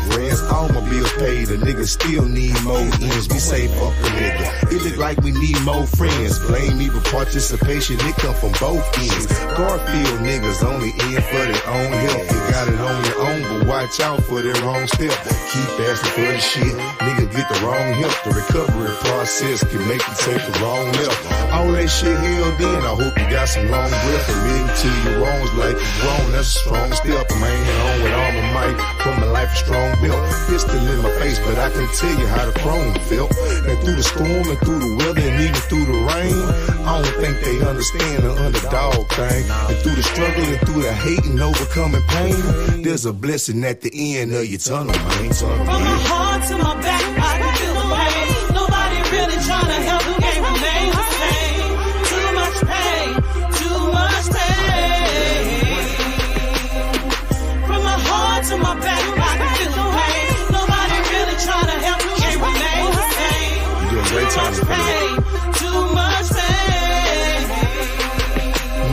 girlfriends, all my bills paid, a nigga still need more ends. We say fuck a nigga, it look like we need more friends. Blame me for participation, it come from both ends. Garfield niggas only in for their own help. You got it on your own, but watch out for their wrong step. Keep asking for the shit, nigga get the wrong help. The recovery process can make you take the wrong left. All that shit held in, I hope you got some long breath. Admitting to your wrongs like you wrong, that's a strong step. I'm hanging on with all my might from my life a strong belt. Pistol in my face, but I can tell you how the chrome felt. And through the storm and through the weather and even through the rain, I don't think they understand the underdog thing. And through the struggle and through the hate and overcoming pain, there's a blessing at the end of your tunnel, man. From my heart to my back, I can feel the pain. Nobody really trying to help, the game remains the same. Too much pain, too much pain. From my heart to my back, I can feel the pain. Nobody really trying to help, the game remains the same. You're doing great time for pain, too much pain.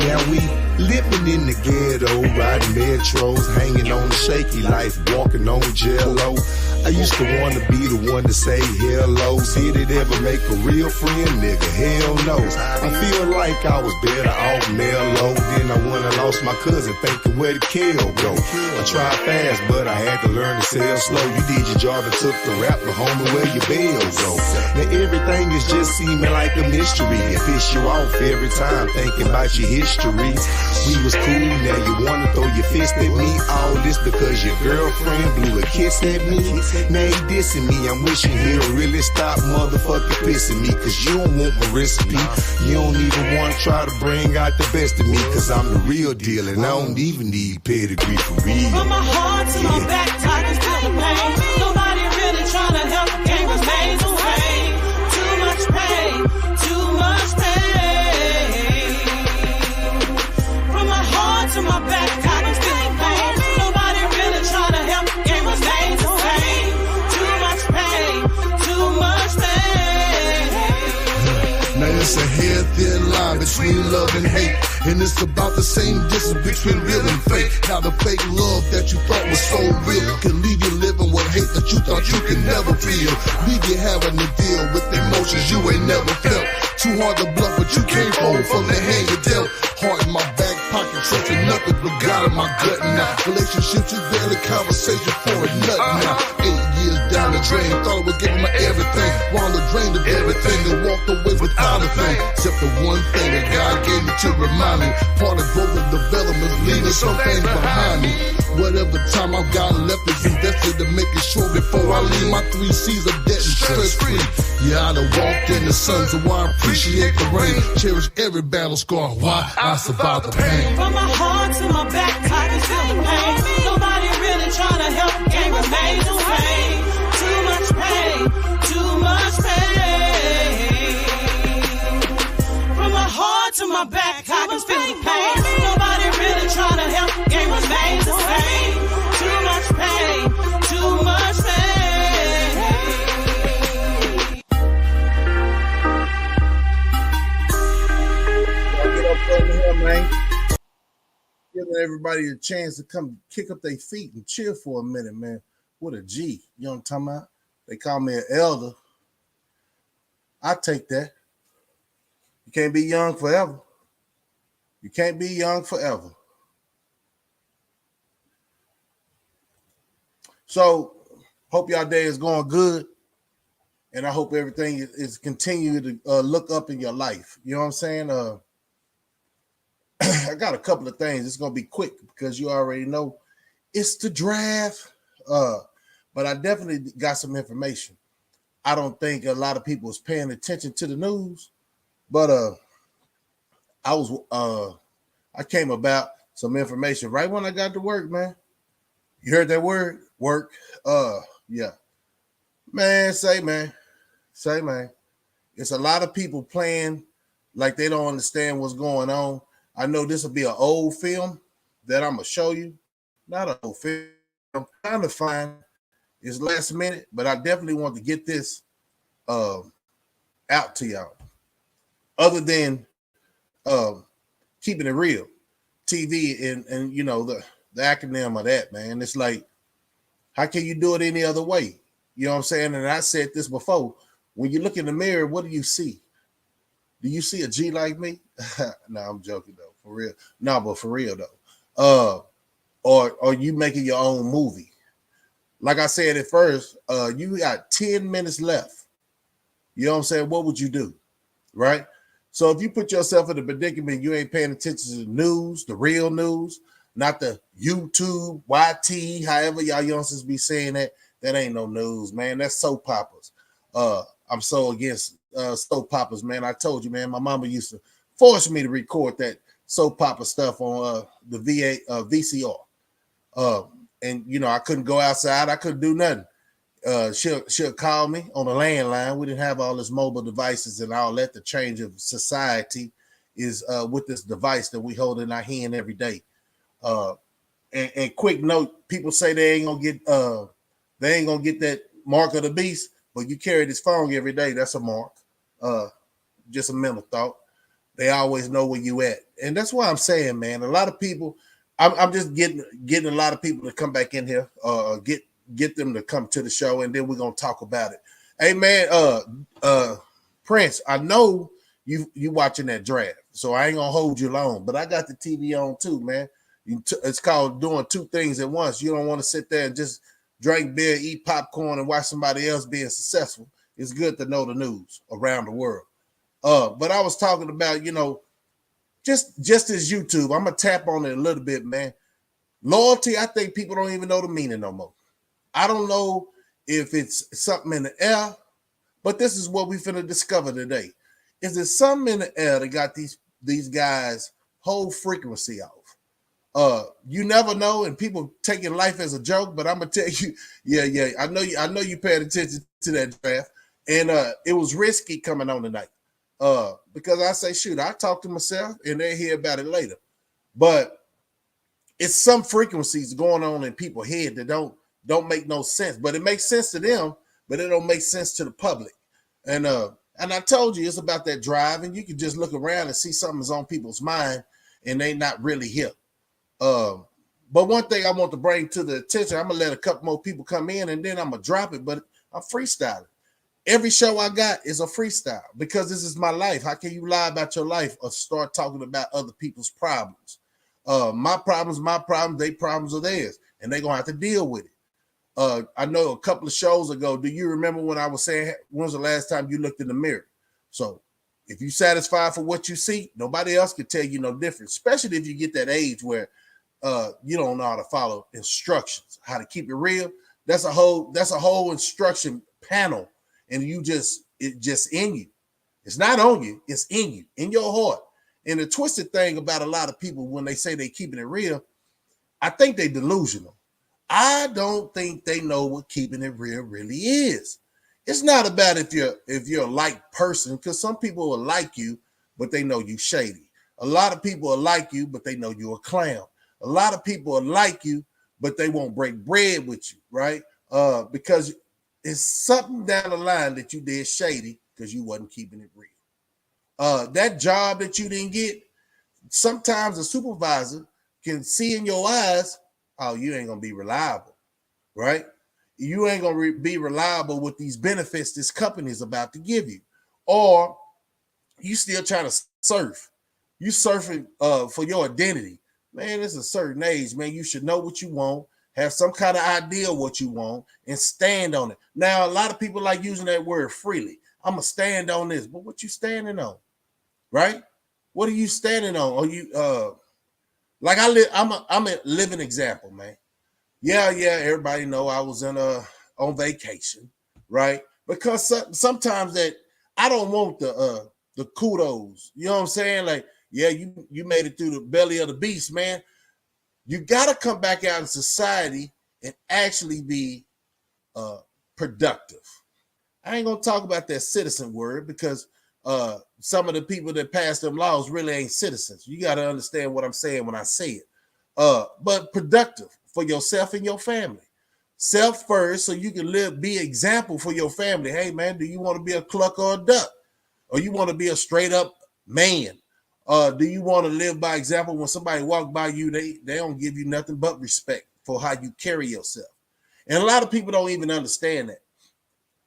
Now we living in the ghetto, riding metros, hanging on the shaky life, walking on jello. I used to want to be the one to say hello. Did it ever make a real friend, nigga? Hell no. I feel like I was better off mellow. Then I went and lost my cousin, thinking where the kill go. I tried fast, but I had to learn to sell slow. You did your job and took the rap, but homie, where your bills go? Now everything is just seeming like a mystery. It piss you off every time thinking about your history. We was cool, now you wanna throw your fist at me. All this because your girlfriend blew a kiss at me. Now he dissing me, I'm wishing he'll really stop motherfucking pissing me. Cause you don't want my recipe. You don't even wanna try to bring out the best of me. Cause I'm the real deal and I don't even need pedigree for real. From my heart to my back, I can feel the pain. Nobody really trying to help, the game remains the same. Too much pain, too much pain. From my heart to my back, I can feel the pain. Nobody really trying to help, the game remains the same. Too much pain, too much pain. Now it's a hair thin line between love and hate. And it's about the same distance between real and fake. Now the fake love that you thought was so real can leave you living with hate that you thought you could never feel. Leave you having to deal with emotions you ain't never felt. Too hard to bluff, but you can't hold from the hand you dealt. Heart in my back pocket, trusting nothing but God in my gut now. Relationships is barely conversation for a nut now. 8 years down the drain, thought I was giving my everything. Wound the drain of everything and walked away without a thing. Except the one thing that God gave me to remind me. Part of growth and development, leaving some things behind me. Whatever time I've got left is invested to making sure before I leave my 3 C's of debt and stress free. Yeah, I done walked in the sun, so I appreciate the rain. Cherish every battle scar, why I survived the pain. From my heart to my back, I can feel the pain. Nobody really trying to help, the game remains the same. Too much pain, too much pain. From my heart to my back, I can feel the pain. Nobody really trying to help, the game remains the same. Too much pain, too much pain. Man, giving everybody a chance to come kick up their feet and chill for a minute, man. What a G. You know what I'm talking about? They call me an elder. I take that. You can't be young forever. You can't be young forever. So, hope y'all day is going good. And I hope everything is continuing to look up in your life. You know what I'm saying? I got a couple of things. It's going to be quick because you already know it's the draft. But I definitely got some information. I don't think a lot of people is paying attention to the news, but I came about some information right when I got to work, man. You heard that word? Work. Yeah. Man. It's a lot of people playing like they don't understand what's going on. I know this will be an old film that I'm going to show you. Not an old film. I'm trying to find it's last minute, but I definitely want to get this out to y'all. Other than keeping it real, TV and you know the acronym of that, man. It's like How can you do it any other way? You know what I'm saying? And I said this before. When you look in the mirror, what do you see? Do you see a G like me? No, I'm joking though, for real. No, but for real though. Or you making your own movie. Like I said at first, you got 10 minutes left. You know what I'm saying? What would you do? Right? So if you put yourself in a predicament, you ain't paying attention to the news, the real news, not the YouTube, YT, however y'all youngsters be saying that ain't no news, man. That's soap operas. I'm so against soap operas, man. I told you, man, my mama used to force me to record that soap opera stuff on the VCR. And you know, I couldn't go outside, I couldn't do nothing. She'll call me on a landline. We didn't have all this mobile devices and all that. The change of society is with this device that we hold in our hand every day. And quick note, people say they ain't gonna get that mark of the beast, but you carry this phone every day. That's a mark. Just a mental thought. They always know where you at, and that's why I'm saying, man. A lot of people, I'm just getting a lot of people to come back in here. Get them to come to the show, and then we're gonna talk about it. Hey, man, Prince, I know you watching that draft, so I ain't gonna hold you long, but I got the TV on too, man. It's called doing two things at once. You don't want to sit there and just drink beer, eat popcorn, and watch somebody else being successful. It's good to know the news around the world. But I was talking about, you know, just as YouTube. I'm gonna tap on it a little bit, man. Loyalty, I think people don't even know the meaning no more. I don't know if it's something in the air, but this is what we finna discover today. Is there something in the air that got these guys' whole frequency off? You never know, and people taking life as a joke, but I'm gonna tell you, yeah. I know you paid attention to that draft, and it was risky coming on tonight. Because I say, shoot, I talk to myself and they hear about it later. But it's some frequencies going on in people's head that don't make no sense. But it makes sense to them, but it don't make sense to the public. And I told you it's about that drive, and you can just look around and see something's on people's mind and they not really here. But one thing I want to bring to the attention, I'm gonna let a couple more people come in and then I'm gonna drop it, but I'm freestyling. Every show I got is a freestyle because this is my life. How can you lie about your life or start talking about other people's problems? My problems, their problems are theirs, and they're gonna have to deal with it. I know a couple of shows ago, do you remember when I was saying, when's the last time you looked in the mirror? So if you're satisfied for what you see, nobody else can tell you no different, especially if you get that age where you don't know how to follow instructions, how to keep it real. That's a whole instruction panel, and it's just in you. It's not on you, it's in you, in your heart. And the twisted thing about a lot of people when they say they keeping it real, I think they delusional. I don't think they know what keeping it real really is. It's not about if you're a like person, because some people will like you, but they know you shady. A lot of people will like you, but they know you're a clown. A lot of people will like you, but they won't break bread with you, right? Because it's something down the line that you did shady because you wasn't keeping it real. That job that you didn't get, sometimes a supervisor can see in your eyes, oh, you ain't gonna be reliable, right? You ain't gonna be reliable with these benefits this company is about to give you, or you still trying to surf. You surfing for your identity, man. It's a certain age, man. You should know what you want, have some kind of idea of what you want, and stand on it. Now, a lot of people like using that word freely. I'm gonna stand on this, but what you standing on, right? What are you standing on? Are you like I'm a living example, man. Yeah. Everybody know I was on vacation, right? Because sometimes that I don't want the kudos. You know what I'm saying? Like, yeah, you made it through the belly of the beast, man. You got to come back out in society and actually be productive. I ain't gonna talk about that citizen word because some of the people that pass them laws really ain't citizens. You got to understand what I'm saying when I say it. But productive for yourself and your family. Self first, so you can be example for your family. Hey, man, do you want to be a cluck or a duck? Or you want to be a straight up man? Do you want to live by example? When somebody walk by you, they don't give you nothing but respect for how you carry yourself. And a lot of people don't even understand that.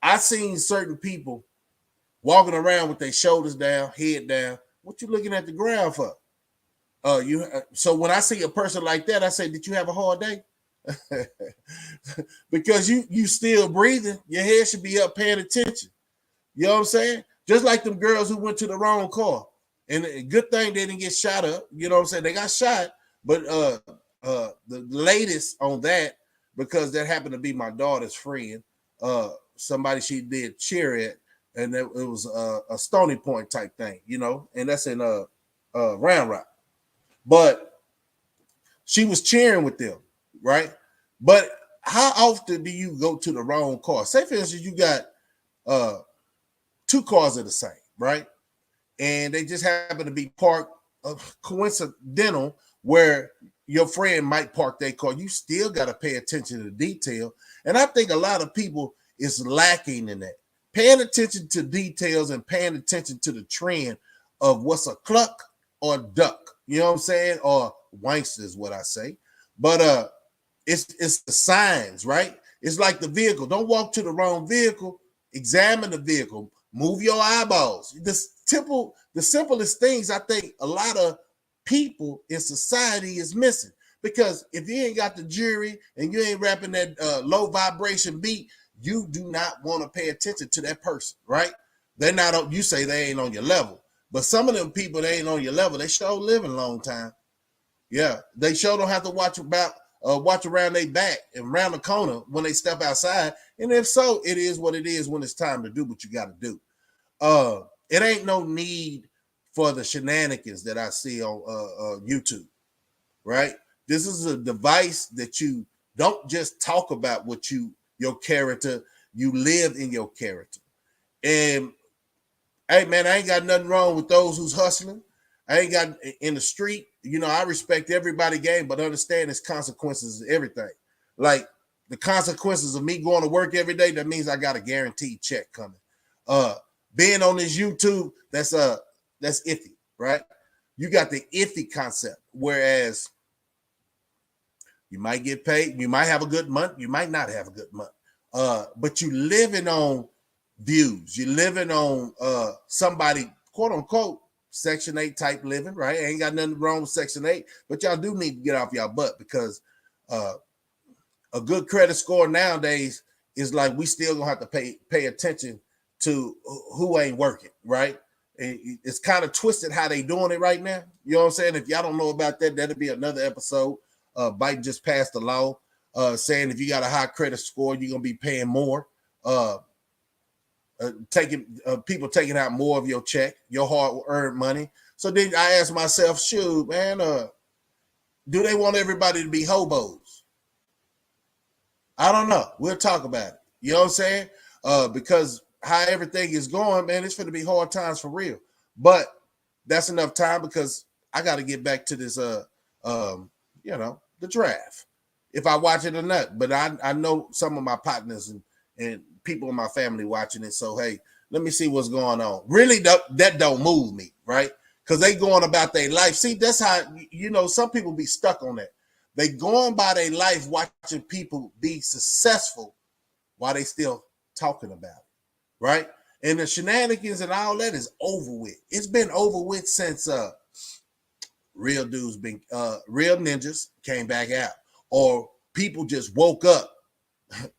I seen certain people walking around with their shoulders down, head down. What you looking at the ground for? So when I see a person like that, I say, did you have a hard day? Because you still breathing. Your head should be up paying attention. You know what I'm saying? Just like them girls who went to the wrong car. And a good thing they didn't get shot up. You know what I'm saying? They got shot. But the latest on that, because that happened to be my daughter's friend, somebody she did cheer at, and it was a Stony Point type thing, you know, and that's in Round Rock. But she was cheering with them, right? But how often do you go to the wrong car? Say, for instance, you got two cars are the same, right? And they just happen to be parked coincidental where your friend might park their car. You still got to pay attention to the detail. And I think a lot of people is lacking in that. Paying attention to details and paying attention to the trend of what's a cluck or duck. You know what I'm saying? Or wankster is what I say. But it's the signs, right? It's like the vehicle. Don't walk to the wrong vehicle. Examine the vehicle. Move your eyeballs. The simplest things I think a lot of people in society is missing. Because if you ain't got the jury and you ain't rapping that low vibration beat, you do not want to pay attention to that person, right? They're not, you say they ain't on your level. But some of them people, they ain't on your level. They sure live a long time. Yeah, they sure don't have to watch around their back and around the corner when they step outside. And if so, it is what it is when it's time to do what you got to do. It ain't no need for the shenanigans that I see on YouTube, right? This is a device that you don't just talk about your character, you live in your character. And hey, man, I ain't got nothing wrong with those who's hustling. I ain't got in the street. You know, I respect everybody game, but understand its consequences of everything. Like the consequences of me going to work every day, that means I got a guaranteed check coming. Being on this YouTube, that's iffy, right? You got the iffy concept, whereas you might get paid, you might have a good month, you might not have a good month. But you living on views, you're living on somebody, quote unquote, Section 8 type living, right? Ain't got nothing wrong with Section 8, but y'all do need to get off y'all butt because a good credit score nowadays is like we still gonna have to pay attention to who ain't working, right? It's kind of twisted how they doing it right now. You know what I'm saying? If y'all don't know about that, that'll be another episode. Biden just passed a law saying if you got a high credit score, you're gonna be paying more. People taking out more of your check, your hard-earned money. So then I asked myself, shoot, man, do they want everybody to be hobos? I don't know. We'll talk about it. You know what I'm saying? Because how everything is going, man, it's going to be hard times for real. But that's enough time because I got to get back to this, the draft. If I watch it or not. But I know some of my partners and people in my family watching it. So, hey, let me see what's going on. Really, that don't move me, right? Because they going about their life. See, that's how, some people be stuck on that. They going by their life watching people be successful while they still talking about it, right? And the shenanigans and all that is over with. It's been over with since real ninjas came back out. Or people just woke up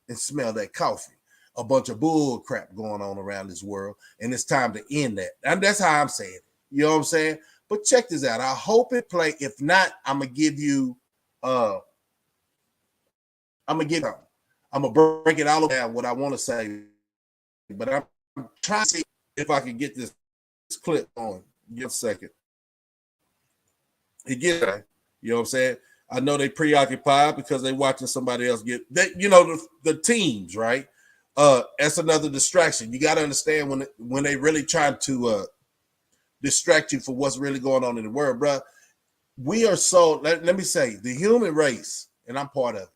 and smelled that coffee. A bunch of bull crap going on around this world, and it's time to end that. And that's how I'm saying it. You know what I'm saying? But check this out. I hope it play. If not, I'm gonna give you. I'm gonna break it all down. What I want to say, but I'm trying to see if I can get this clip on. Give a second. You know what I'm saying? I know they preoccupied because they watching somebody else get that. The teams, right? That's another distraction. You got to understand when they really trying to distract you for what's really going on in the world, bro. We are so, let me say, the human race, and I'm part of it,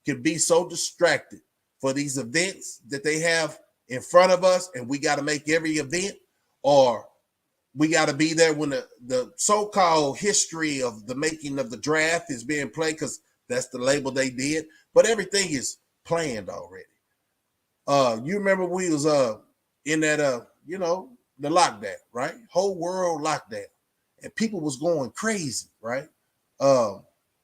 can be so distracted for these events that they have in front of us, and we got to make every event, or we got to be there when the so-called history of the making of the draft is being played, because that's the label they did. But everything is planned already. You remember we was in that you know, the lockdown, right? Whole world lockdown, and people was going crazy, right?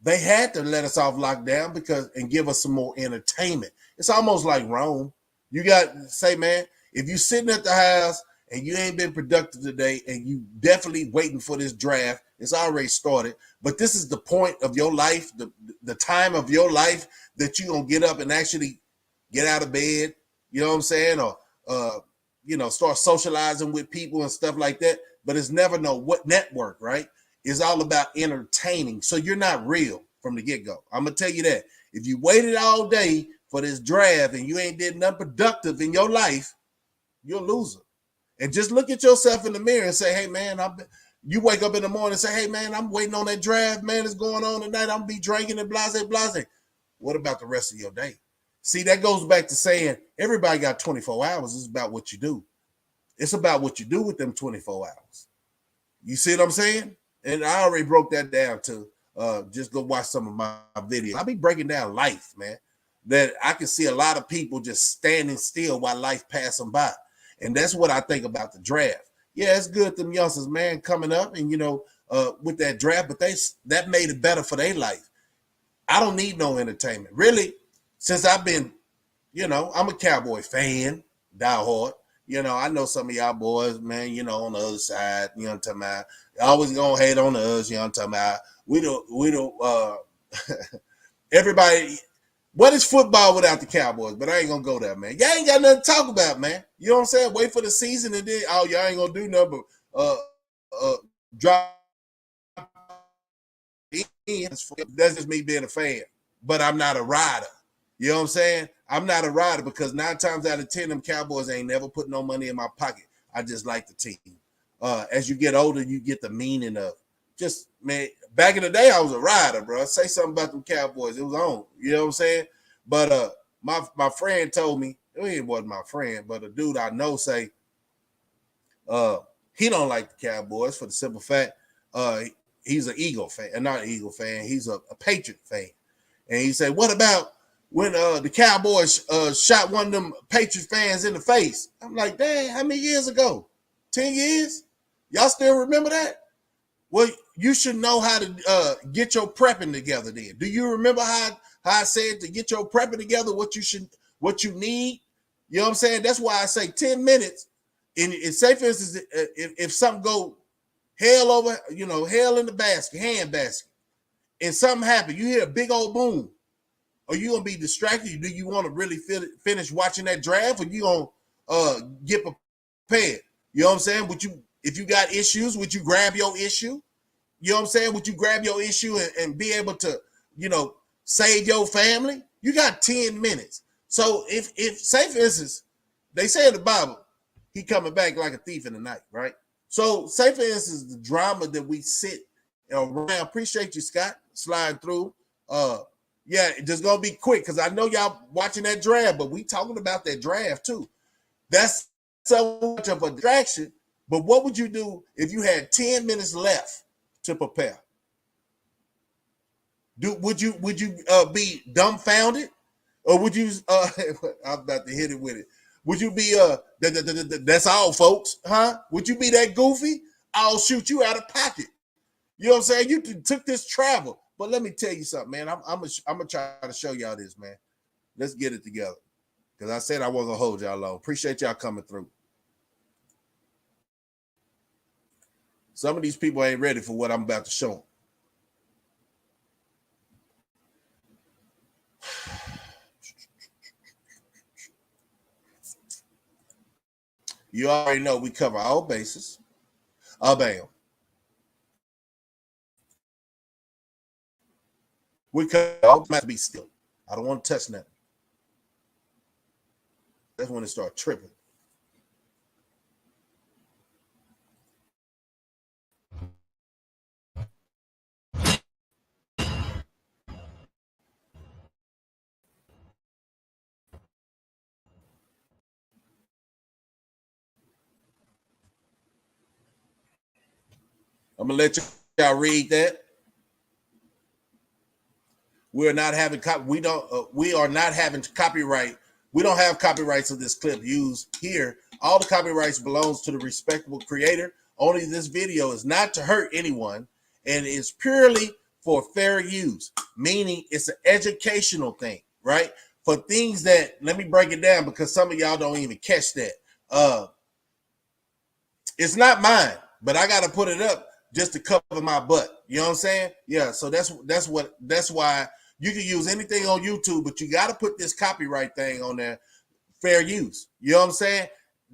They had to let us off lockdown and give us some more entertainment. It's almost like Rome. You got to say, man, if you sitting at the house and you ain't been productive today, and you definitely waiting for this draft, it's already started. But this is the point of your life, the time of your life that you gonna get up and actually get out of bed. You know what I'm saying? Or you know, start socializing with people and stuff like that. But it's never no what network, right? It's all about entertaining. So you're not real from the get-go. I'm gonna tell you that. If you waited all day for this draft and you ain't did nothing productive in your life, you're a loser. And just look at yourself in the mirror and say, hey man, you wake up in the morning and say, hey man, I'm waiting on that draft, man. It's going on tonight. I'm gonna be drinking and blase, blase. What about the rest of your day? See, that goes back to saying everybody got 24 hours. It's about what you do. It's about what you do with them 24 hours. You see what I'm saying? And I already broke that down to just go watch some of my videos. I'll be breaking down life, man. That I can see a lot of people just standing still while life pass them by. And that's what I think about the draft. Yeah, it's good them youngsters, man, coming up and, you know, with that draft, but that made it better for their life. I don't need no entertainment. Really, since I've been, you know, I'm a Cowboy fan, diehard. You know, I know some of y'all boys, man, you know, on the other side, you know what I'm talking about. Always gonna hate on us, you know what I'm talking about. We don't, everybody, what is football without the Cowboys? But I ain't gonna go there, man. Y'all ain't got nothing to talk about, man. You know what I'm saying? Wait for the season and then, y'all ain't gonna do nothing but drop in. That's just me being a fan. But I'm not a rider. You know what I'm saying? I'm not a rider because 9 times out of 10, them Cowboys ain't never put no money in my pocket. I just like the team. As you get older, you get the meaning of just, man, back in the day, I was a rider, bro. Say something about them Cowboys. It was on. You know what I'm saying? But my friend told me, it wasn't my friend, but a dude I know say he don't like the Cowboys for the simple fact he's an Eagle fan, not an Eagle fan. He's a Patriot fan. And he said, what about when the Cowboys shot one of them Patriot fans in the face? I'm like, dang, how many years ago? 10 years? Y'all still remember that? Well, you should know how to get your prepping together then. Do you remember how I said to get your prepping together, what you need? You know what I'm saying? That's why I say 10 minutes. And say, for instance, if something go hell over, you know, hell in the basket, hand basket, and something happen, you hear a big old boom. Are you gonna be distracted? Do you want to really finish watching that draft, or you gonna get prepared? You know what I'm saying? If you got issues, would you grab your issue? You know what I'm saying? Would you grab your issue and be able to, you know, save your family? You got 10 minutes. So if say for instance, they say in the Bible, he coming back like a thief in the night, right? So say for instance, the drama that we sit around. Appreciate you, Scott, sliding through. Yeah, it's just gonna be quick because I know y'all watching that draft, but we talking about that draft too. That's so much of a distraction. But what would you do if you had 10 minutes left to prepare? Would you be dumbfounded, or would you? I'm about to hit it with it. Would you be that's all, folks, huh? Would you be that goofy? I'll shoot you out of pocket. You know what I'm saying? You took this travel. But let me tell you something, man. I'm gonna try to show y'all this, man. Let's get it together. Because I said I wasn't gonna hold y'all long. Appreciate y'all coming through. Some of these people ain't ready for what I'm about to show them. You already know we cover all bases. Bam. We cover all to be still. I don't want to touch nothing. That's when it starts tripping. I'm gonna let y'all read that. We're not having we are not having copyright. We don't have copyrights of this clip used here. All the copyrights belongs to the respectable creator. Only this video is not to hurt anyone and is purely for fair use, meaning it's an educational thing, right? For things that, let me break it down because some of y'all don't even catch that. It's not mine, but I got to put it up just to cover my butt. You know what I'm saying? Yeah. So that's why you can use anything on YouTube, but you got to put this copyright thing on there, fair use. You know what I'm saying?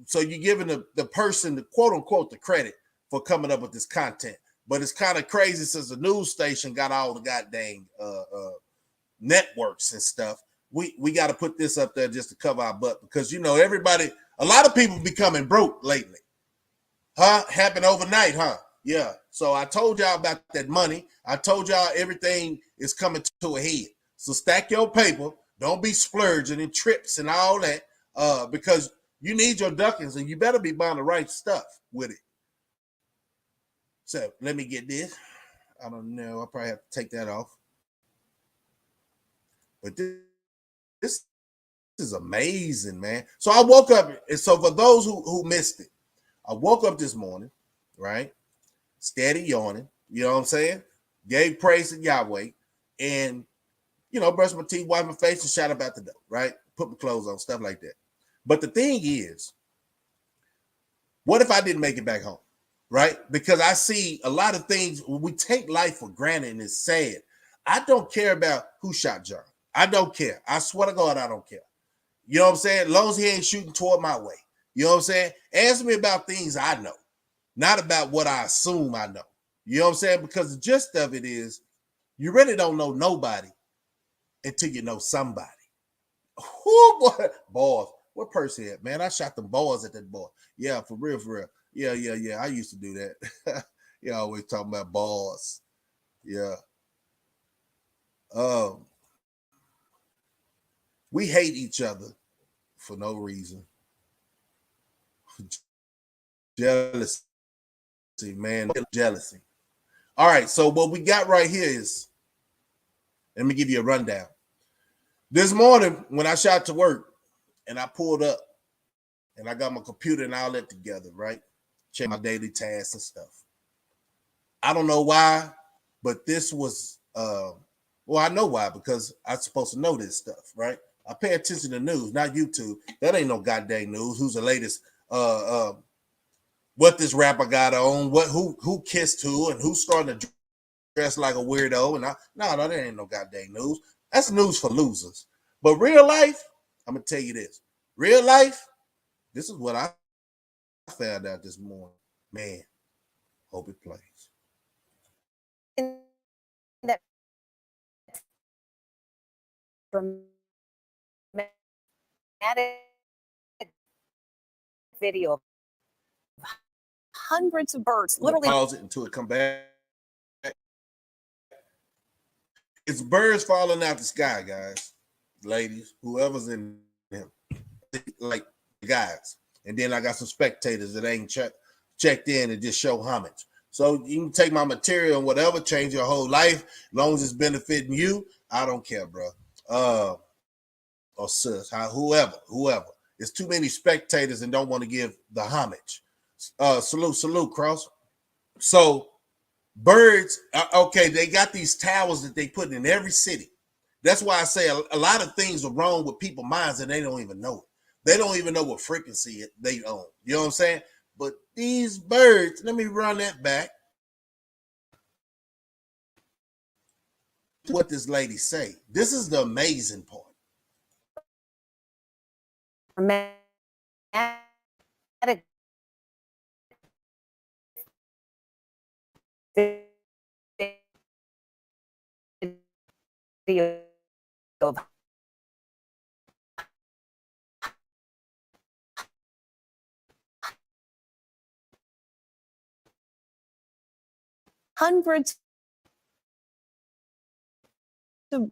So you're giving the person, the quote unquote, the credit for coming up with this content. But it's kind of crazy since the news station got all the goddamn networks and stuff. We got to put this up there just to cover our butt because, you know, everybody, a lot of people becoming broke lately. Huh? Happened overnight, huh? Yeah. So I told y'all about that money. I told y'all everything is coming to a head. So stack your paper. Don't be splurging and trips and all that because you need your duckings and you better be buying the right stuff with it. So let me get this. I don't know. I'll probably have to take that off. But this is amazing, man. So I woke up. And so for those who missed it, I woke up this morning, right? Steady yawning. You know what I'm saying? Gave praise to Yahweh. And, you know, brushed my teeth, wiped my face, and shot up out the door, right? Put my clothes on, stuff like that. But the thing is, what if I didn't make it back home? Right? Because I see a lot of things, we take life for granted and it's sad. I don't care about who shot John. I don't care. I swear to God, I don't care. You know what I'm saying? As long as he ain't shooting toward my way. You know what I'm saying? Ask me about things I know, not about what I assume I know. You know what I'm saying? Because the gist of it is, you really don't know nobody until you know somebody. Whoo, boy. Balls. What Percy at, man? I shot them balls at that boy. Yeah, for real, for real. Yeah. I used to do that. You always talking about balls. Yeah. We hate each other for no reason. Jealousy, man. Jealousy. All right, so what we got right here is, let me give you a rundown. This morning, when I shot to work and I pulled up and I got my computer and all that together, right? Check my daily tasks and stuff. I don't know why, but this was, well, I know why, because I'm supposed to know this stuff, right? I pay attention to news, not YouTube. That ain't no goddamn news. Who's the latest, what this rapper got on, who kissed who, and who's starting to dress like a weirdo. And no, that ain't no goddamn news. That's news for losers. But real life, I'm gonna tell you this. Real life, this is what I found out this morning. Man, hope it plays. In that dramatic video of hundreds of birds literally Pause it until it come back. It's birds falling out the sky, guys, ladies, whoever's in them, like guys. And then I got some spectators that ain't checked in and just show homage. So you can take my material and whatever, change your whole life, as long as it's benefiting you. I don't care, bro. Or sis, whoever. There's too many spectators and don't want to give the homage. Salute, Cross. So birds, okay, they got these towers that they put in every city. That's why I say a lot of things are wrong with people's minds and they don't even know it. They don't even know what frequency they own. You know what I'm saying? But these birds, let me run that back. What this lady say. This is the amazing part. dramatic video of hundreds of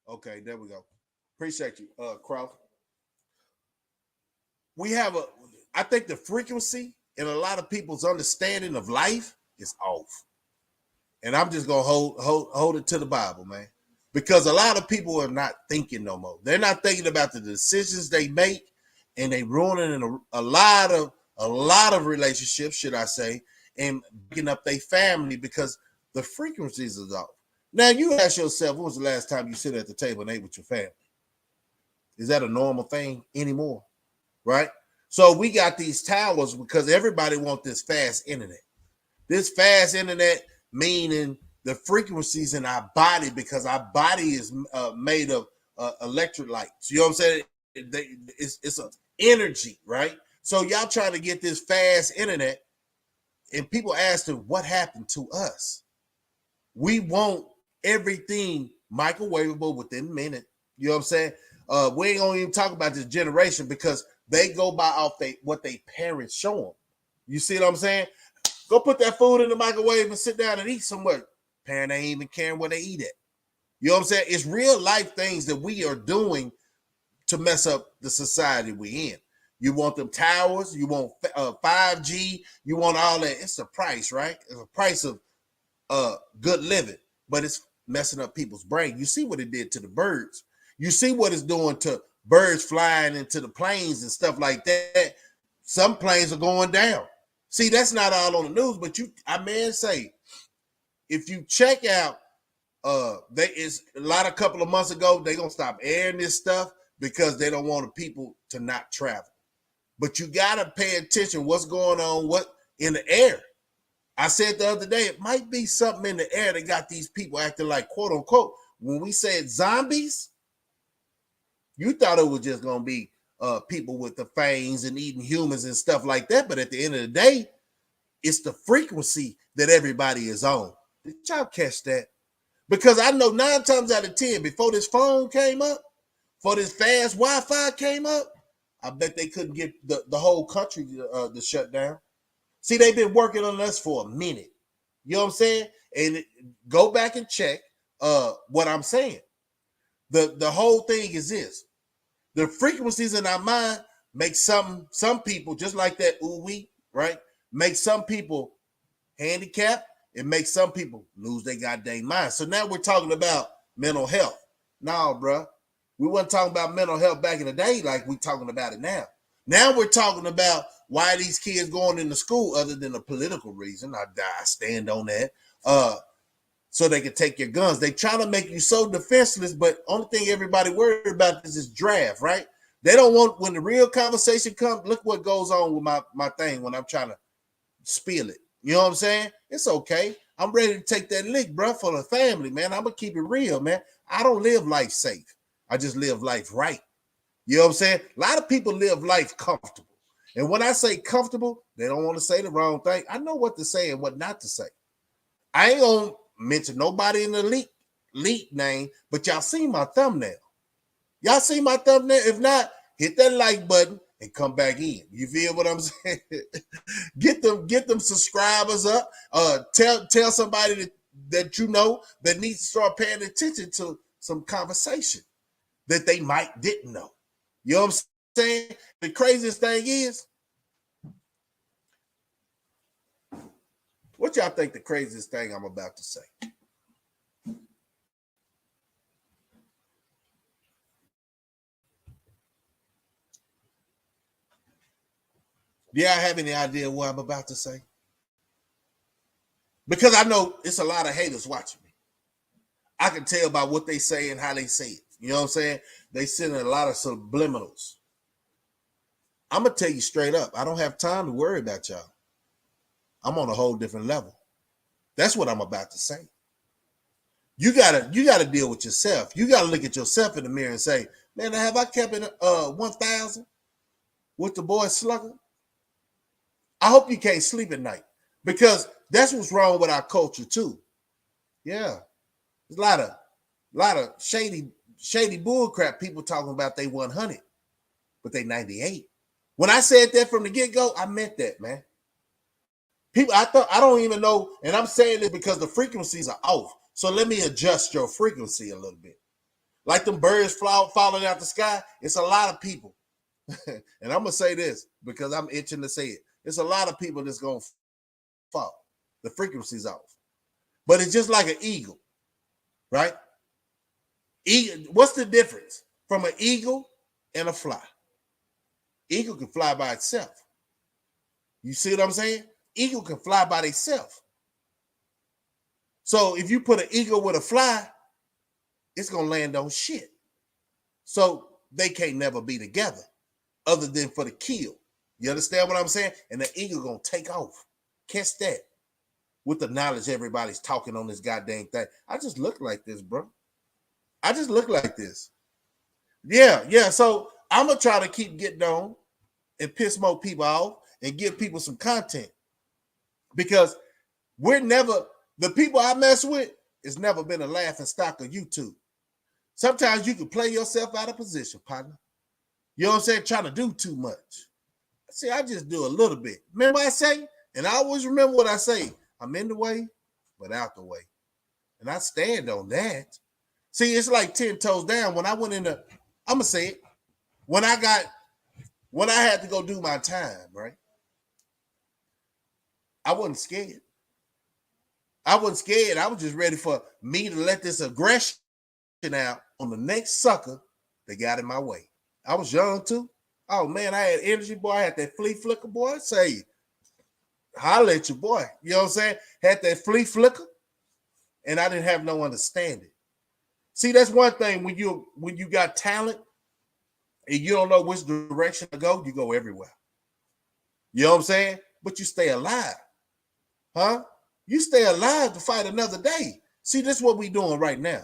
Okay, there we go. Appreciate you, Crow. I think the frequency in a lot of people's understanding of life is off. And I'm just gonna hold it to the Bible, man. Because a lot of people are not thinking no more. They're not thinking about the decisions they make, and they ruining a lot of relationships, should I say, and breaking up their family because the frequencies is off. Now you ask yourself, when was the last time you sit at the table and ate with your family? Is that a normal thing anymore? Right? So we got these towers because everybody wants this fast internet. This fast internet meaning the frequencies in our body, because our body is made of electrolytes. You know what I'm saying? It's an energy, right? So y'all trying to get this fast internet, and people ask them, what happened to us? We want everything microwavable within a minute. You know what I'm saying? We ain't gonna even talk about this generation because they go by off what they parents show them. You see what I'm saying? Go put that food in the microwave and sit down and eat somewhere. Parent ain't even caring where they eat it. You know what I'm saying? It's real life things that we are doing to mess up the society we in. You want them towers, you want 5G, you want all that. It's the price, right? It's a price of good living, but it's messing up people's brain. You see what it did to the birds. You see what it's doing to birds flying into the planes and stuff like that. Some planes are going down. See, that's not all on the news, but I may say, if you check out, a couple of months ago, they're gonna stop airing this stuff because they don't want the people to not travel. But you gotta pay attention what's going on, what in the air. I said the other day, it might be something in the air that got these people acting like, quote unquote, when we said zombies, you thought it was just gonna be people with the fangs and eating humans and stuff like that. But at the end of the day, it's the frequency that everybody is on. Did y'all catch that? Because I know 9 times out of 10, before this phone came up, before this fast Wi-Fi came up, I bet they couldn't get the whole country to shut down. See, they've been working on us for a minute. You know what I'm saying? And go back and check what I'm saying. The whole thing is this. The frequencies in our mind make some people, just like that ooh-wee, right? Make some people handicapped. It makes some people lose their goddamn mind. So now we're talking about mental health. No, bro. We weren't talking about mental health back in the day like we're talking about it now. Now we're talking about why these kids going into school other than a political reason. I stand on that. So they can take your guns. They trying to make you so defenseless, but only thing everybody worried about is this draft, right? They don't want, when the real conversation comes, look what goes on with my thing when I'm trying to spill it. You know what I'm saying? It's okay. I'm ready to take that lick, bro, for the family, man. I'm going to keep it real, man. I don't live life safe. I just live life right. You know what I'm saying? A lot of people live life comfortable. And when I say comfortable, they don't want to say the wrong thing. I know what to say and what not to say. I ain't going to mention nobody in the leak name, but y'all see my thumbnail. Y'all see my thumbnail? If not, hit that like button and come back in. You feel what I'm saying? Get them subscribers up. Tell somebody that you know that needs to start paying attention to some conversation that they didn't know. You know what I'm saying? The craziest thing is, what y'all think the craziest thing I'm about to say? Do y'all have any idea what I'm about to say? Because I know it's a lot of haters watching me. I can tell by what they say and how they say it. You know what I'm saying? They send a lot of subliminals. I'm going to tell you straight up, I don't have time to worry about y'all. I'm on a whole different level. That's what I'm about to say. You gotta deal with yourself. You gotta look at yourself in the mirror and say, man, have I kept it 1,000 with the boy Slugga? I hope you can't sleep at night, because that's what's wrong with our culture too. Yeah, there's a lot of shady bull crap. People talking about they 100, but they 98. When I said that from the get-go, I meant that, man. People, I don't even know, and I'm saying it because the frequencies are off. So let me adjust your frequency a little bit. like them birds falling out the sky. It's a lot of people. And I'm going to say this because I'm itching to say it. It's a lot of people that's going to fall. The frequency's off. But it's just like an eagle, right? What's the difference from an eagle and a fly? Eagle can fly by itself. You see what I'm saying? Eagle can fly by itself. So if you put an eagle with a fly, it's going to land on shit. So they can't never be together other than for the kill. You understand what I'm saying? And the eagle going to take off. Catch that. With the knowledge everybody's talking on this goddamn thing. I just look like this, bro. I just look like this. Yeah. So I'm going to try to keep getting on and piss more people off and give people some content. Because the people I mess with, it's never been a laughing stock of YouTube. Sometimes you can play yourself out of position, partner. You know what I'm saying? Trying to do too much. See, I just do a little bit. Remember what I say? And I always remember what I say. I'm in the way, but out the way. And I stand on that. See, it's like 10 toes down. When I went in I'm going to say it. When I had to go do my time, right? I wasn't scared. I wasn't scared. I was just ready for me to let this aggression out on the next sucker that got in my way. I was young too. Oh man, I had energy, boy. I had that flea flicker, boy. I say, holla at your boy. You know what I'm saying? Had that flea flicker, and I didn't have no understanding. See, that's one thing when you got talent and you don't know which direction to go, you go everywhere. You know what I'm saying? But you stay alive. Huh? You stay alive to fight another day. See, this is what we doing right now.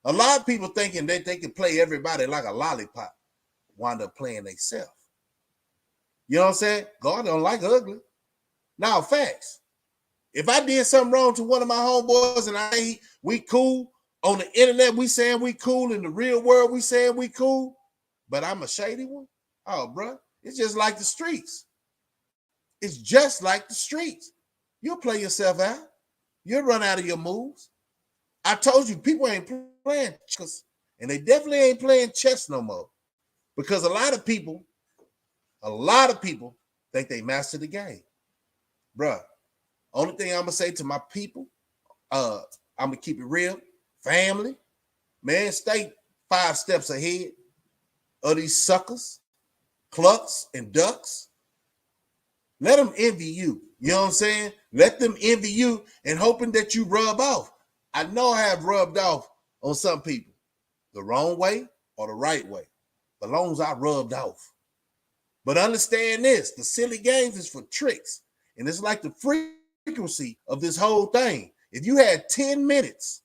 A lot of people thinking that they can play everybody like a lollipop, wind up playing themselves. You know what I'm saying? God don't like ugly. Now, facts. If I did something wrong to one of my homeboys and we cool, on the internet we saying we cool, in the real world we saying we cool, but I'm a shady one, oh, bro, it's just like the streets. It's just like the streets. You'll play yourself out. You'll run out of your moves. I told you, people ain't playing chess, and they definitely ain't playing chess no more, because a lot of people think they mastered the game. Bruh, only thing I'm going to say to my people, I'm going to keep it real. Family, man, stay 5 steps ahead of these suckers, clucks, and ducks. Let them envy you. You know what I'm saying? Let them envy you and hoping that you rub off. I know I have rubbed off on some people the wrong way or the right way, as long as I rubbed off. But understand this, the silly games is for tricks. And it's like the frequency of this whole thing. If you had 10 minutes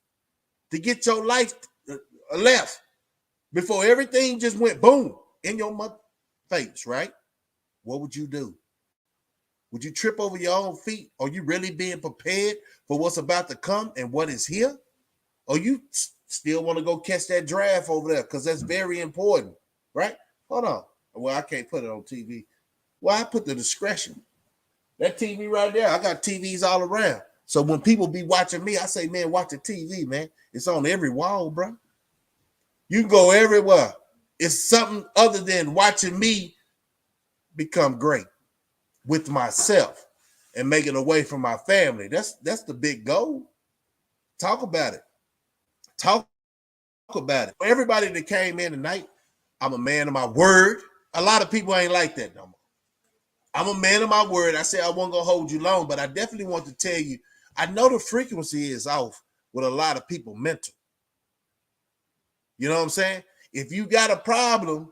to get your life left before everything just went boom in your face, right? What would you do? Would you trip over your own feet? Are you really being prepared for what's about to come and what is here? Or you still want to go catch that draft over there? Because that's very important, right? Hold on. Well, I can't put it on TV. Well, I put the discretion. That TV right there, I got TVs all around. So when people be watching me, I say, man, watch the TV, man. It's on every wall, bro. You can go everywhere. It's something other than watching me become great with myself and make it away from my family. That's the big goal. Talk about it. Talk about it. For everybody that came in tonight, I'm a man of my word. A lot of people ain't like that no more. I'm a man of my word. I said I wasn't going to hold you long, but I definitely want to tell you, I know the frequency is off with a lot of people mental. You know what I'm saying? If you got a problem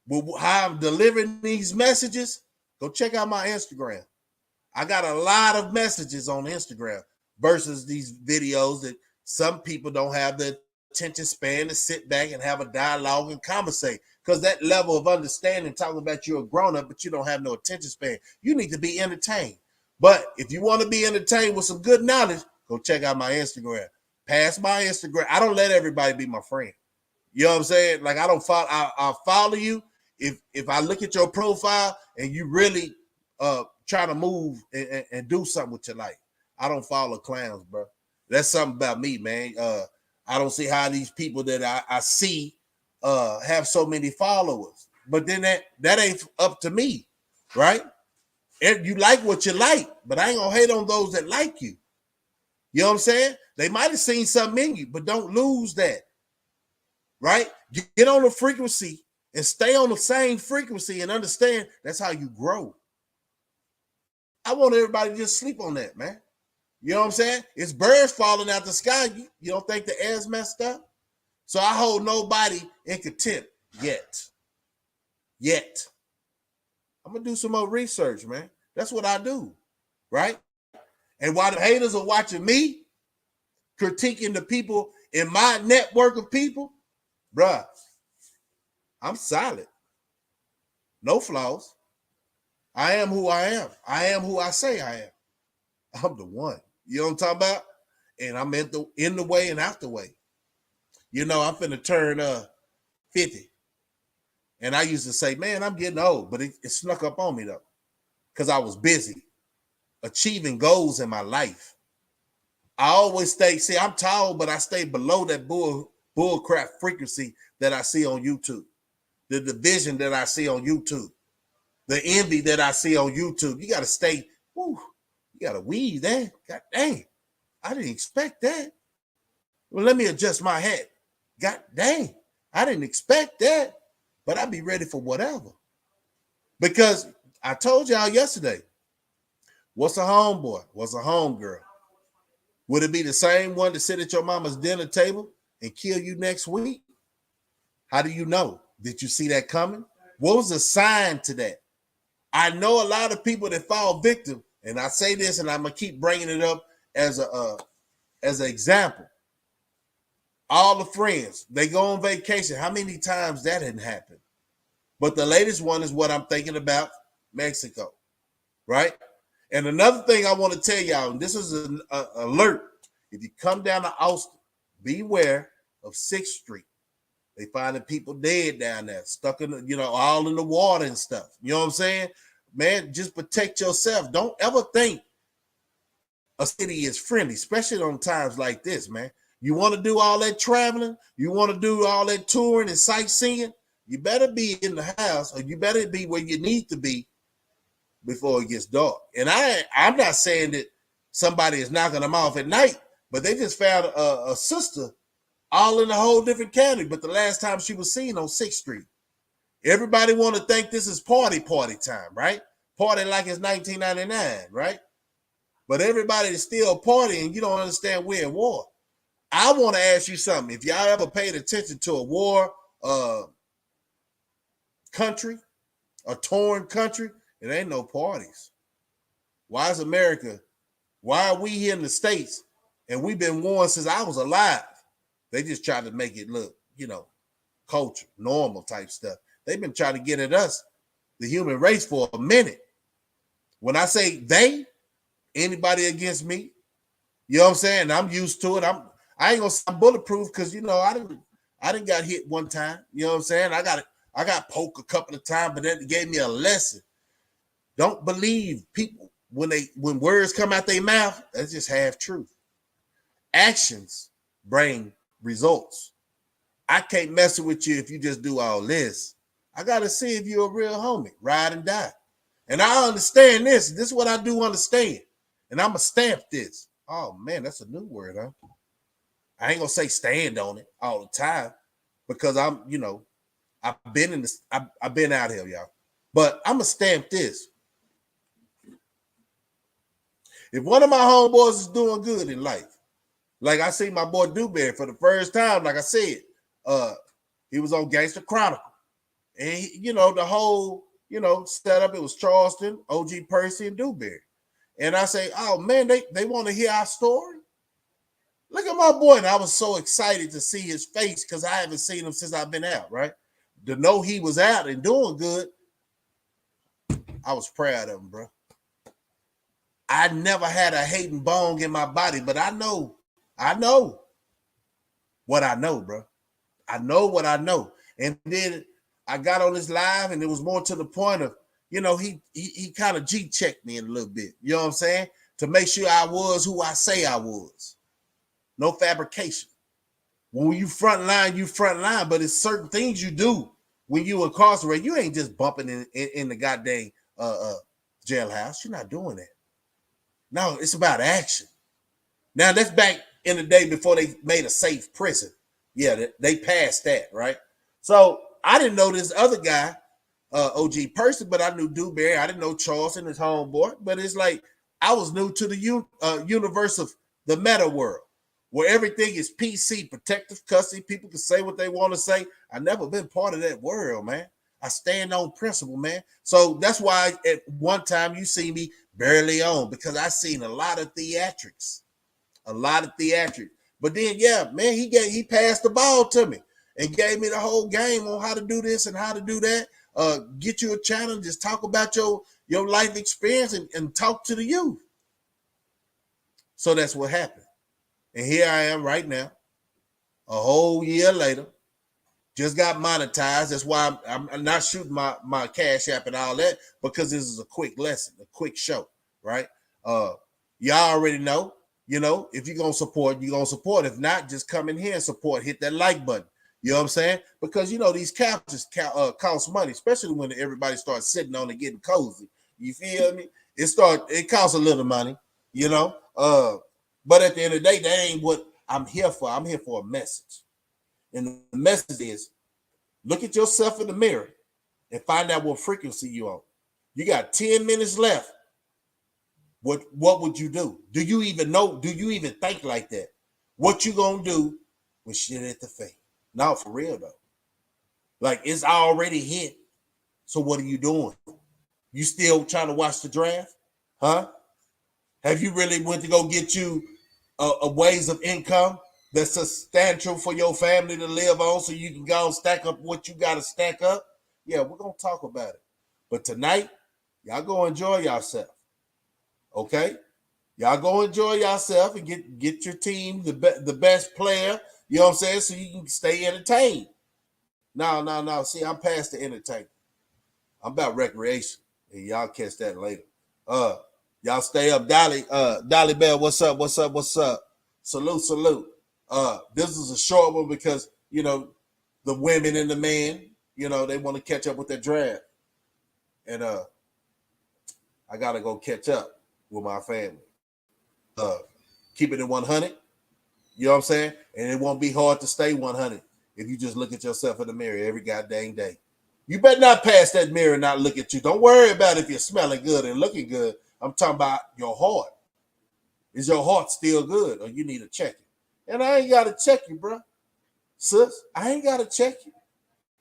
with how I'm delivering these messages, go check out my Instagram. I got a lot of messages on Instagram versus these videos that some people don't have the attention span to sit back and have a dialogue and conversate. Because that level of understanding, talking about you're a grown-up, but you don't have no attention span. You need to be entertained. But if you want to be entertained with some good knowledge, go check out my Instagram. Pass my Instagram. I don't let everybody be my friend. You know what I'm saying? Like, I don't follow. I'll follow you if I look at your profile and you really try to move and do something with your life. I don't follow clowns, bro. That's something about me, man. I don't see how these people that I see have so many followers. But then that ain't up to me, right? If you like what you like, but I ain't gonna hate on those that like you. You know what I'm saying? They might have seen something in you, but don't lose that, right? Get on the frequency and stay on the same frequency and understand that's how you grow. I want everybody to just sleep on that, man. You know what I'm saying? It's birds falling out the sky. You don't think the air's messed up? So I hold nobody in contempt yet. I'm going to do some more research, man. That's what I do, right? And while the haters are watching me, critiquing the people in my network of people, bruh, I'm solid. No flaws. I am who I am. I am who I say I am. I'm the one. You know what I'm talking about? And I'm in the way and out the way. You know, I'm finna turn 50. And I used to say, man, I'm getting old, but it snuck up on me though. Because I was busy achieving goals in my life. I always see, I'm tall, but I stay below that bull crap frequency that I see on YouTube. The division that I see on YouTube. The envy that I see on YouTube. You got to stay, you got to weave that. God dang, I didn't expect that. Well, let me adjust my hat. God dang, I didn't expect that. But I'll be ready for whatever. Because I told y'all yesterday, what's a homeboy? What's a homegirl? Would it be the same one to sit at your mama's dinner table and kill you next week? How do you know? Did you see that coming? What was the sign to that? I know a lot of people that fall victim, and I say this, and I'm gonna keep bringing it up as an example. All the friends, they go on vacation. How many times that didn't happen? But the latest one is what I'm thinking about, Mexico, right? And another thing I want to tell y'all, and this is an alert. If you come down to Austin, beware of 6th Street. They finding people dead down there, stuck in, all in the water and stuff. You know what I'm saying? Man, just protect yourself. Don't ever think a city is friendly, especially on times like this, man. You want to do all that traveling? You want to do all that touring and sightseeing? You better be in the house, or you better be where you need to be before it gets dark. And I'm not saying that somebody is knocking them off at night, but they just found a sister all in a whole different county, but the last time she was seen on 6th Street. Everybody want to think this is party time, right? Party like it's 1999, right? But everybody is still partying. You don't understand we're in war. I want to ask you something. If y'all ever paid attention to a war country, a torn country, it ain't no parties. Why is America? Why are we here in the States and we've been warned since I was alive? They just try to make it look, culture, normal type stuff. They've been trying to get at us, the human race, for a minute. When I say they, anybody against me, you know what I'm saying? I'm used to it. I ain't gonna say I'm bulletproof because I didn't got hit one time. You know what I'm saying? I got poked a couple of times, but that gave me a lesson. Don't believe people when words come out their mouth. That's just half truth. Actions bring results. I can't mess with you if you just do all this. I gotta see if you're a real homie, ride and die. And I understand this. This is what I do understand. And I'm gonna stamp this. Oh man, that's a new word, huh? I ain't gonna say stand on it all the time because I've been in this, I've been out here, y'all. But I'm gonna stamp this. If one of my homeboys is doing good in life, like I see my boy Dewberry for the first time, like I said, he was on Gangster Chronicle. And the whole, setup, it was Charleston, OG Percy, and Dewberry. And I say, oh man, they want to hear our story. Look at my boy. And I was so excited to see his face because I haven't seen him since I've been out, right? To know he was out and doing good, I was proud of him, bro. I never had a hating bone in my body, but I know what I know, bro. I know what I know. And then I got on this live, and it was more to the point of, he kind of G-checked me in a little bit. You know what I'm saying? To make sure I was who I say I was. No fabrication. When you front line, but it's certain things you do when you incarcerate. You ain't just bumping in the goddamn jailhouse. You're not doing that. No, it's about action. Now, that's back in the day before they made a safe prison. Yeah, they passed that, right? So I didn't know this other guy, OG person, but I knew Dewberry. I didn't know Charleston, his homeboy. But it's like I was new to the universe of the meta world, where everything is PC, protective custody. People can say what they want to say. I've never been part of that world, man. I stand on principle, man. So that's why at one time you see me barely on, because I seen a lot of theatrics. But then, yeah, man, he passed the ball to me and gave me the whole game on how to do this and how to do that. Get you a channel, just talk about your life experience and talk to the youth. So that's what happened. And here I am right now, a whole year later, just got monetized. That's why I'm not shooting my Cash App and all that, because this is a quick lesson, a quick show, right? Y'all already know, if you're going to support, you're going to support. If not, just come in here and support. Hit that like button. You know what I'm saying? Because, these couches cost money, especially when everybody starts sitting on and getting cozy. You feel me? It costs a little money, but at the end of the day, that ain't what I'm here for. I'm here for a message. And the message is, look at yourself in the mirror and find out what frequency you're on. You got 10 minutes left. What would you do? Do you even know? Do you even think like that? What you gonna do when shit hit the fan? No, for real though. Like, it's already hit. So what are you doing? You still trying to watch the draft? Huh? Have you really went to go get you a ways of income that's substantial for your family to live on, so you can go and stack up what you got to stack up? Yeah, we're going to talk about it. But tonight, y'all go enjoy yourself. Okay? Y'all go enjoy yourself and get your team the best player, you know what I'm saying, so you can stay entertained. No. See, I'm past the entertainment. I'm about recreation. And y'all catch that later. Y'all stay up. Dolly Bell, what's up? Salute. This is a short one because, the women and the men, they want to catch up with their draft. And I got to go catch up with my family. Keep it at 100. You know what I'm saying? And it won't be hard to stay 100 if you just look at yourself in the mirror every goddamn day. You better not pass that mirror and not look at you. Don't worry about if you're smelling good and looking good. I'm talking about your heart. Is your heart still good, or you need to check it? And I ain't got to check you, bro. Sis, I ain't got to check you.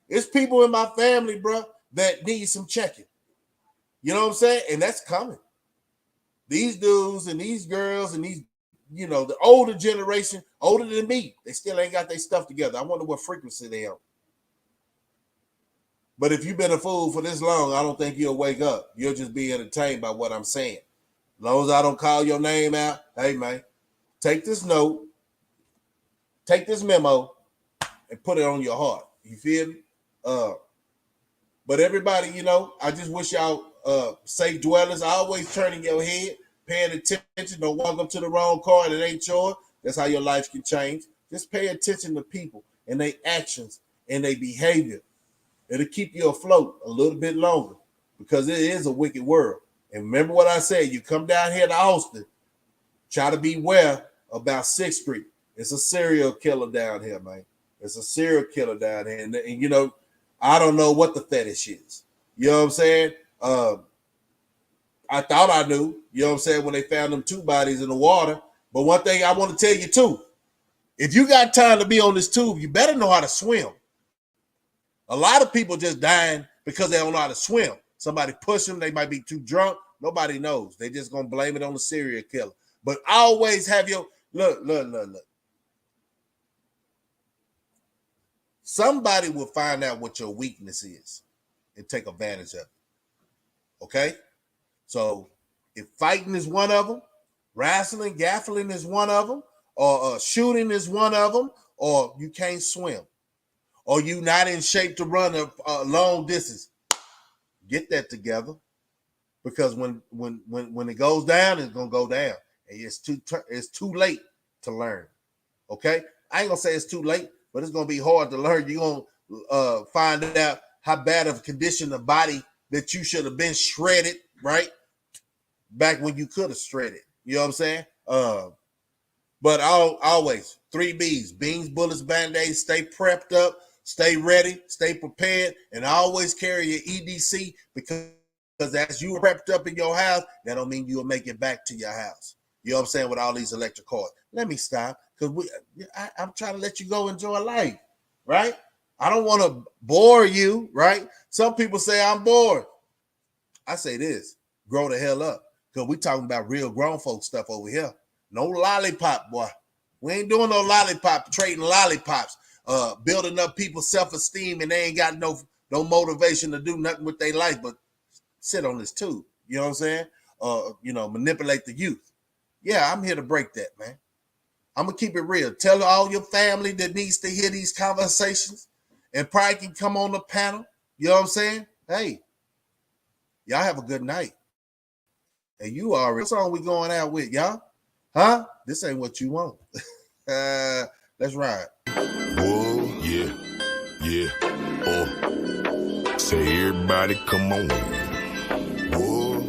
It's people in my family, bro, that need some checking. You know what I'm saying? And that's coming. These dudes and these girls and these, the older generation, older than me, they still ain't got their stuff together. I wonder what frequency they on. But if you've been a fool for this long, I don't think you'll wake up. You'll just be entertained by what I'm saying. As long as I don't call your name out, hey, man, take this note, take this memo, and put it on your heart. You feel me? But everybody, I just wish y'all safe dwellers. Always turning your head, paying attention. Don't walk up to the wrong car and it ain't yours. That's how your life can change. Just pay attention to people and their actions and their behavior. It'll keep you afloat a little bit longer, because it is a wicked world. And remember what I said, you come down here to Austin, try to beware about 6th Street. It's a serial killer down here, man. It's a serial killer down here. And I don't know what the fetish is. You know what I'm saying? I thought I knew, you know what I'm saying, when they found them 2 bodies in the water. But one thing I want to tell you too, if you got time to be on this tube, you better know how to swim. A lot of people just dying because they don't know how to swim. Somebody push them, they might be too drunk. Nobody knows. They just gonna blame it on the serial killer. But always have your look. Somebody will find out what your weakness is and take advantage of it. Okay? So if fighting is one of them, wrestling, gaffling is one of them, or shooting is one of them, or you can't swim, or you not in shape to run a long distance, get that together, because when it goes down, it's gonna go down, and it's too late to learn. Okay, I ain't gonna say it's too late, but it's gonna be hard to learn. You're gonna find out how bad of a condition the body that you should have been shredded, right? Back when you could have shredded. You know what I'm saying? But always 3 B's: beans, bullets, band-aids. Stay prepped up, stay ready, stay prepared, and always carry your EDC because as you prepped up in your house, that don't mean you'll make it back to your house. You know what I'm saying? With all these electric cars. Let me stop because I'm trying to let you go enjoy life, right? I don't want to bore you, right? Some people say I'm bored. I say this: grow the hell up, because we talking about real grown folk stuff over here. No lollipop, boy. We ain't doing no lollipop, trading lollipops, building up people's self-esteem, and they ain't got no motivation to do nothing with their life but sit on this tube. You know what I'm saying? Manipulate the youth. Yeah, I'm here to break that, man. I'm gonna keep it real. Tell all your family that needs to hear these conversations and probably can come on the panel. You know what I'm saying? Hey, y'all have a good night. And you already, what song we going out with, y'all? Huh? This ain't what you want. Let's ride. Whoa, yeah. Say everybody come on. Whoa,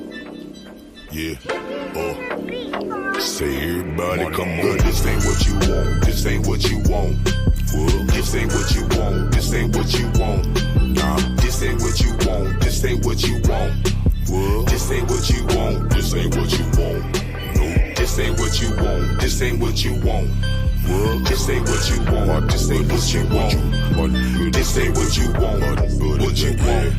yeah. Say everybody come on. This ain't what you want. This ain't what you want. Whoa. This ain't what you want. This ain't what you want. Nah, this ain't what you want. This ain't what you want. Whoa. This ain't what you want. This ain't what you want. This ain't what you want. This ain't what you want. This ain't what you want. This ain't what you want. This ain't what you want. What you want.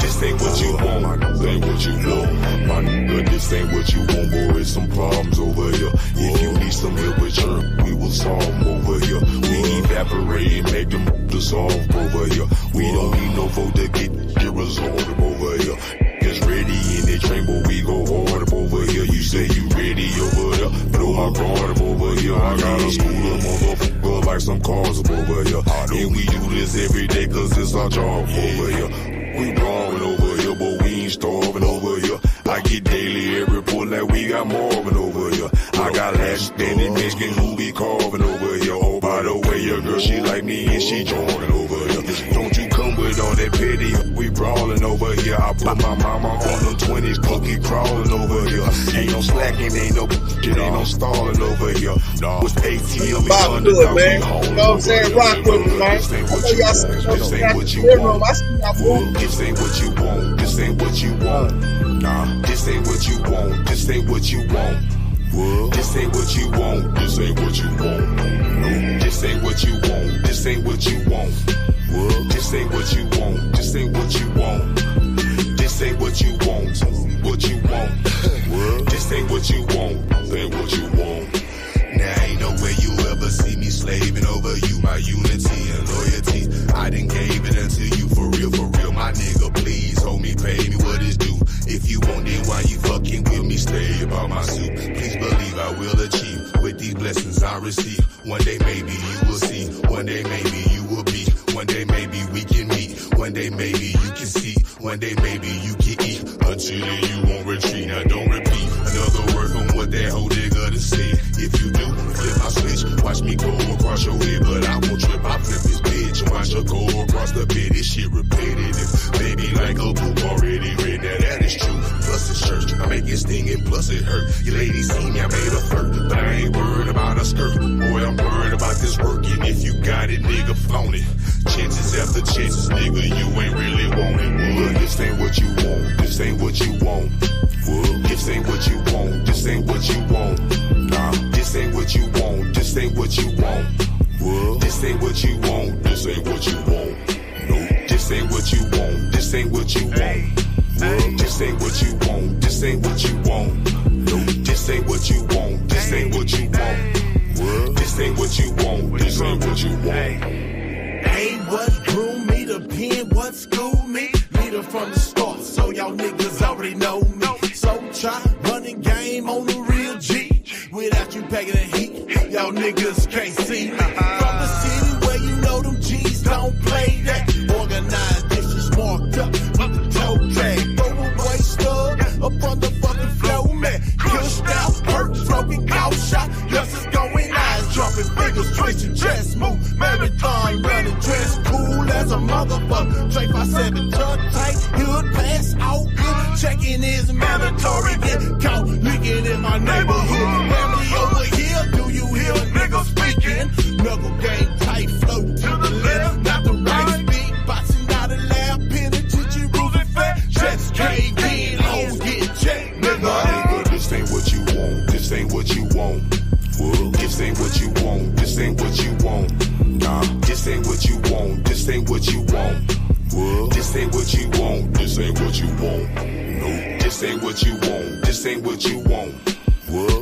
This ain't what you want. This ain't what you want. My nigga, this ain't what you want, boy. It's some problems over here. If you need some help with your, we will solve them over here. We evaporate and make them dissolve over here. We don't need no vote to get resolved over here. Just ready in the train, but we go hard up over here. You say you ready over there, throw my guard up over here. I got a scooter, motherfucker, like some cars up over here. And we do this every day, cause it's our job over here. We growing over here, but we ain't starving over here. I get daily every report like we got Marvin over here. I got last standing Mexican who be carving over here. Oh, by the way, your girl, she like me and she jogging over here. Don't you come with all that petty, we brawling over here. I put my mama on them 20s, cookie crawling over here. Ain't no slacking, ain't no shit, ain't no stalling over here. With ATM, Bob, do it, man. You know what I'm saying? Rock with me, man. This ain't what you want. This ain't what you want. This ain't what you want. This ain't what you want. Nah, this ain't what you want. This ain't what you want. This ain't what you want. This ain't what you want. This ain't what you want. This ain't what you want. This ain't what you want. This ain't what you want. This ain't what you want. What you want. This ain't what you want. This ain't what you want. Now ain't no way you ever see me slaving over you. My unity and loyalty, I done gave it unto you for real, my nigga. Please hold me, pay me what is due. If you want it, why you fucking with me? Stay about my suit. Please believe I will achieve with these blessings I receive. One day maybe you will see. One day maybe you will be. One day maybe we can meet. One day maybe you can see. One day maybe you can eat. Until then you won't retreat. Now don't repeat another word from what that whole nigga done said. If you do, flip my switch. Watch me go across your head, but I won't trip. I flip this bitch. Watch her go across the bed. This shit repetitive. Baby like a book already read. Now that is true. Plus it's church. I make it sting and plus it hurt. You ladies see me, I made a flirt, but I ain't worried about a skirt. Boy, I'm worried about this work. And if you got it, nigga, flaunt it. Chances after chances, nigga, you ain't really want it. Look, this ain't what you want. This ain't what you want. This ain't what you want. This ain't what you want. Nah, this ain't what you want. This ain't what you want. This ain't what you want. This ain't what you want. No, this ain't what you want. This ain't what you want. This ain't what you want. This ain't what you want. No, this ain't what you want. This ain't what you want. This ain't what you want. This ain't what you want. Ain't what grew me to pen, what schooled me. Leader from the start, so y'all niggas already know me. So try running game on the real G. Without you packing the heat, y'all niggas can't see me. From the city where you know them G's don't play that. Organized dishes marked up with the toe tag. Throw away stub up on the fucking flow, man. Pushed out, hurt, stroking, cow shot. Yes, it's going eyes, dropping fingers, twitching. motherfucker. Drake 5-7 tuck tight, hood pass out good. Checking is mandatory. Get caught leaking in my neighborhood. Family over here, do you hear a nigga speaking? Knuckle game tight, flow to the left, not the right. Speed boxing out of lab, penitentiary rules and fat. Checks cave in, hoes get checked, nigga. This ain't what you want. This ain't what you want. This ain't what you want. This ain't what you want. Nah, this ain't what you want. This ain't what you want. This ain't what you want. This ain't what you want. No, this ain't what you want. This ain't what you want.